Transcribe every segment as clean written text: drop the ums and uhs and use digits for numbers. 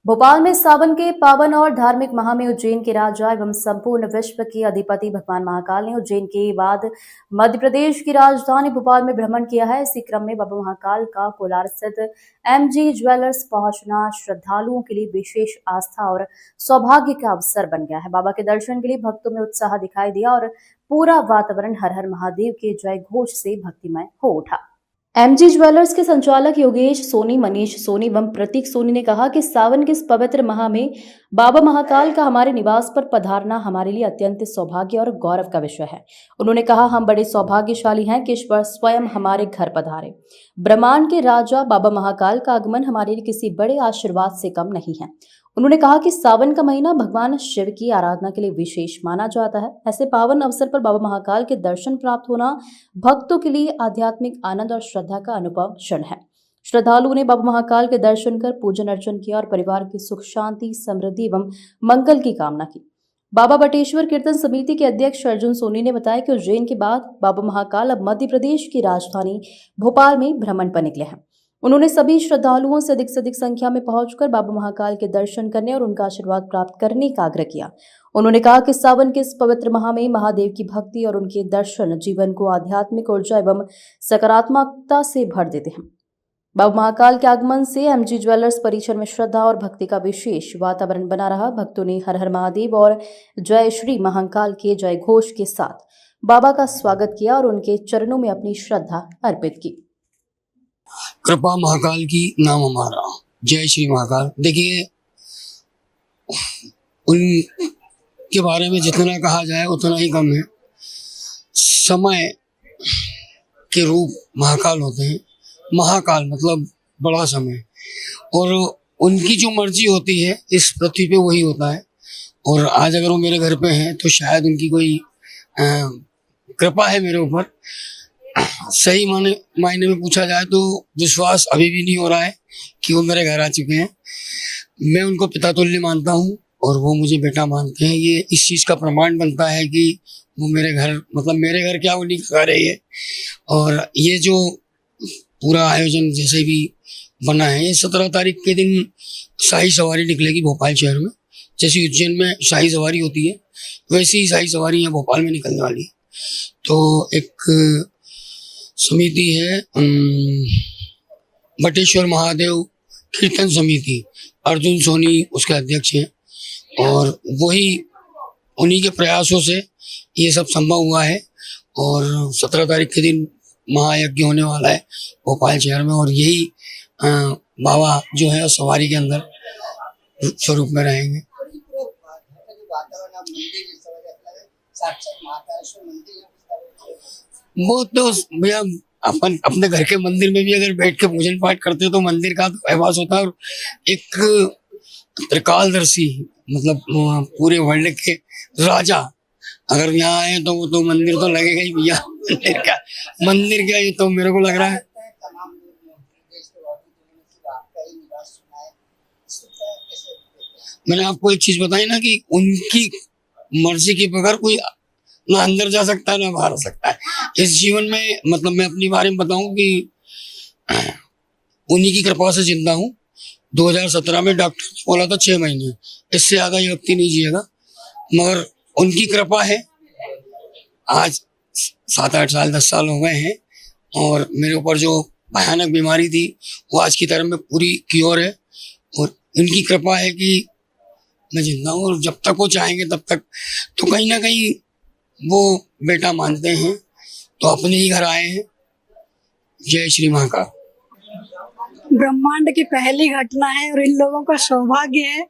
भोपाल में सावन के पावन और धार्मिक माह में उज्जैन के राजा एवं संपूर्ण विश्व के अधिपति भगवान महाकाल ने उज्जैन के बाद मध्य प्रदेश की राजधानी भोपाल में भ्रमण किया है। इसी क्रम में बाबा महाकाल का कोलार स्थित एमजी ज्वेलर्स पहुंचना श्रद्धालुओं के लिए विशेष आस्था और सौभाग्य का अवसर बन गया है। बाबा के दर्शन के लिए भक्तों में उत्साह दिखाई दिया और पूरा वातावरण हर हर महादेव के जय घोष से भक्तिमय हो उठा। एमजी ज्वेलर्स के संचालक योगेश सोनी, मनीष सोनी एवं प्रतीक सोनी ने कहा कि सावन के इस पवित्र माह में बाबा महाकाल का हमारे निवास पर पधारना हमारे लिए अत्यंत सौभाग्य और गौरव का विषय है। उन्होंने कहा, हम बड़े सौभाग्यशाली हैं कि ईश्वर स्वयं हमारे घर पधारे। ब्रह्मांड के राजा बाबा महाकाल का आगमन हमारे लिए किसी बड़े आशीर्वाद से कम नहीं है। उन्होंने कहा कि सावन का महीना भगवान शिव की आराधना के लिए विशेष माना जाता है। ऐसे पावन अवसर पर बाबा महाकाल के दर्शन प्राप्त होना भक्तों के लिए आध्यात्मिक आनंद और श्रद्धा का अनुभव क्षण है। श्रद्धालुओं ने बाबा महाकाल के दर्शन कर पूजन अर्चन किया और परिवार की सुख शांति, समृद्धि एवं मंगल की कामना की। बाबा बटेश्वर कीर्तन समिति के अध्यक्ष अर्जुन सोनी ने बताया कि उज्जैन के बाद बाबा महाकाल अब मध्य प्रदेश की राजधानी भोपाल में भ्रमण पर निकले हैं। उन्होंने सभी श्रद्धालुओं से अधिक संख्या में पहुंचकर बाबा महाकाल के दर्शन करने और उनका आशीर्वाद प्राप्त करने का आग्रह किया। उन्होंने कहा कि सावन के इस पवित्र माह में महादेव की भक्ति और उनके दर्शन जीवन को आध्यात्मिक ऊर्जा एवं सकारात्मकता से भर देते हैं। बाबा महाकाल के आगमन से एमजी ज्वेलर्स परिसर में श्रद्धा और भक्ति का विशेष वातावरण बना रहा। भक्तों ने हर हर महादेव और जय श्री महाकाल के जय घोष के साथ बाबा का स्वागत किया और उनके चरणों में अपनी श्रद्धा अर्पित की। कृपा महाकाल की नाम हमारा, जय श्री महाकाल। देखिए, उनके बारे में जितना कहा जाए उतना ही कम है। समय के रूप महाकाल होते हैं। महाकाल मतलब बड़ा समय, और उनकी जो मर्जी होती है इस पृथ्वी पे वही होता है। और आज अगर वो मेरे घर पे हैं तो शायद उनकी कोई कृपा है मेरे ऊपर। सही मायने में पूछा जाए तो विश्वास अभी भी नहीं हो रहा है कि वो मेरे घर आ चुके हैं। मैं उनको पिता तुल्य मानता हूँ और वो मुझे बेटा मानते हैं। ये इस चीज़ का प्रमाण बनता है कि वो मेरे घर, मतलब मेरे घर क्या, उन्हीं का घर है ये। और ये जो पूरा आयोजन जैसे भी बना है, ये 17 तारीख के दिन शाही सवारी निकलेगी भोपाल शहर में। जैसे उज्जैन में शाही सवारी होती है वैसी ही शाही सवारी यहाँ भोपाल में निकलने वाली है। तो एक समिति है बटेश्वर महादेव कीर्तन समिति, अर्जुन सोनी उसके अध्यक्ष हैं, और वही उन्हीं के प्रयासों से ये सब संभव हुआ है। और 17 तारीख के दिन महायज्ञ होने वाला है भोपाल शहर में, और यही बाबा जो है सवारी के अंदर स्वरूप में रहेंगे। वो तो भैया अपन अपने घर के मंदिर में भी अगर बैठ के पूजन पाठ करते हो तो मंदिर का तो एहसास होता है। और एक त्रिकालदर्शी, मतलब पूरे वर्ल्ड के राजा अगर यहाँ आए तो वो तो मंदिर तो लगेगा ही भैया। मंदिर क्या ये तो मेरे को लग रहा है। मैंने आपको एक चीज बताई ना कि उनकी मर्जी के बगैर कोई ना अंदर जा सकता है ना बाहर आ सकता है इस जीवन में। मतलब मैं अपनी बारे में बताऊं कि उन्हीं की कृपा से जिंदा हूँ। 2017 में डॉक्टर ने बोला था 6 महीने, इससे ज्यादा ये व्यक्ति नहीं जिएगा, मगर उनकी कृपा है। आज 7-8 साल 10 साल हो गए हैं और मेरे ऊपर जो भयानक बीमारी थी वो आज की तरह में पूरी क्योर है। और उनकी कृपा है कि मैं जिंदा हूँ, और जब तक वो चाहेंगे तब तक तो कहीं ना कहीं वो बेटा मानते हैं, तो अपने ही घर आए हैं। जय श्री महाकाल। ब्रह्मांड की पहली घटना है और इन लोगों का सौभाग्य है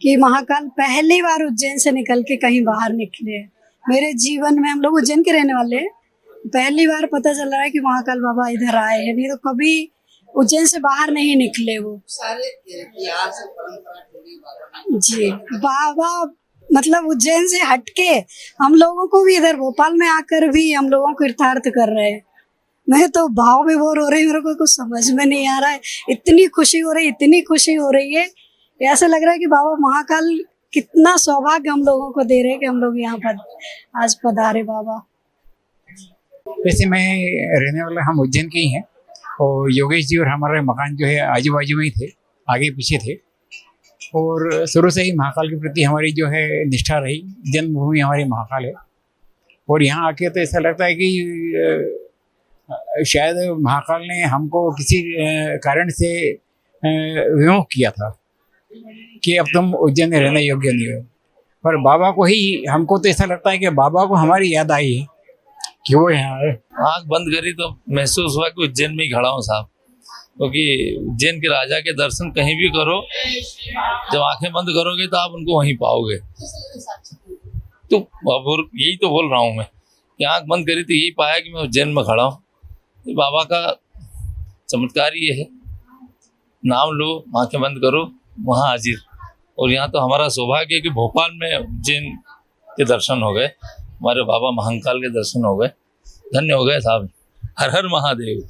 कि महाकाल पहली बार उज्जैन से निकल के कहीं बाहर निकले। मेरे जीवन में, हम लोग उज्जैन के रहने वाले हैं, पहली बार पता चल रहा है कि महाकाल बाबा इधर आए हैं। नहीं तो कभी उज्जैन से बाहर नहीं निकले वो सारे इतिहास परंपरा जी। बाबा मतलब उज्जैन से हटके हम लोगों को भी इधर भोपाल में आकर भी हम लोगों को तीर्थार्थ कर रहे हैं। मैं तो भाव विभोर हो रही, मेरे को कुछ समझ में नहीं आ रहा है। इतनी खुशी हो रही, इतनी खुशी हो रही है, ऐसा लग रहा है कि बाबा महाकाल कितना सौभाग्य हम लोगों को दे रहे हैं कि हम लोग यहाँ पर आज पधारे बाबा। वैसे मैं रहने वाला, हम उज्जैन के ही हैं, और योगेश जी और हमारा मकान जो है आजू बाजू में ही थे, आगे पीछे थे। और शुरू से ही महाकाल के प्रति हमारी जो है निष्ठा रही। जन्मभूमि हमारी महाकाल है और यहाँ आके तो ऐसा लगता है कि शायद महाकाल ने हमको किसी कारण से विमुख किया था कि अब तुम उज्जैन में रहने योग्य नहीं हो। पर बाबा को ही, हमको तो ऐसा लगता है कि बाबा को हमारी याद आई है कि वो यहाँ है। आँख बंद करी तो महसूस हुआ कि उज्जैन में ही खड़ा हूँ साहब, क्योंकि उज्जैन के राजा के दर्शन कहीं भी करो, जब आंखें बंद करोगे तो आप उनको वहीं पाओगे। तो अब यही तो बोल रहा हूँ मैं कि आँख बंद करी तो यही पाया कि मैं उज्जैन में खड़ा हूँ। तो बाबा का चमत्कार ये है, नाम लो, आंखें बंद करो, वहाँ हाजिर। और यहाँ तो हमारा सौभाग्य है कि भोपाल में उज्जैन के दर्शन हो गए, हमारे बाबा महाकाल के दर्शन हो गए, धन्य हो गए साहब। हर हर महादेव।